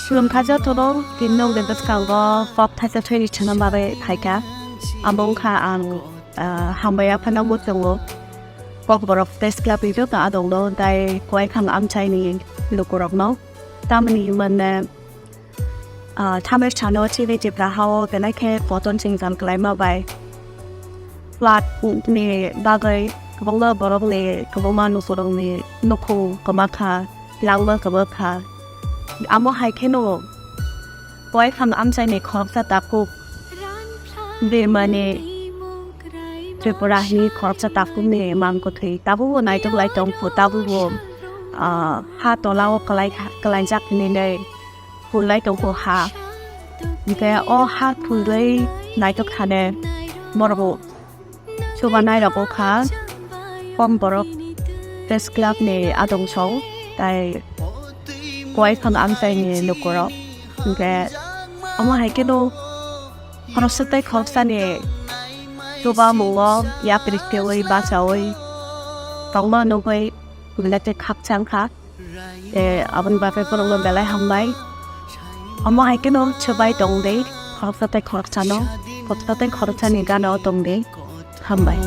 지금 타자토록 빈농된 것간거 법 타자 트레디셔널 마베 타이까 아몽카 안 함바야 파나고정로 법버럭 데스크라 비교도 아동로 다이 고이 칸 암차이니 로코럭노 다음니 이만네 타메 차노 치리 집라하오 베나케 포톤 칭잠 클라이마바이 플랫 니 바가이 그봉러 버럭니 그봉만 노소럭니 노코 거마카 랑버 거버카 아무 하이케노 고이 칸 암차이니 컵사 따고 베마니 트리푸라히 컵사 따고니 망고티 따부고 나이도 라이동 푸 따부고 하토라오 kalai jak ni nei pulai tong ko ha ike o ha pulai nai to khane morabo chuba nai rabo kha pom borok press club ne adong chong tai koi khang am sai ni lokoro ike ama hai ke do horosate khoksa ne chuba mo ya prikewai ba chawai tongma no koi kulate khap chang kha abang bape porong belai hambai amo hai ke no chobai dong de khop sa te khor chano khop sa te khor chani ga no dong de hambai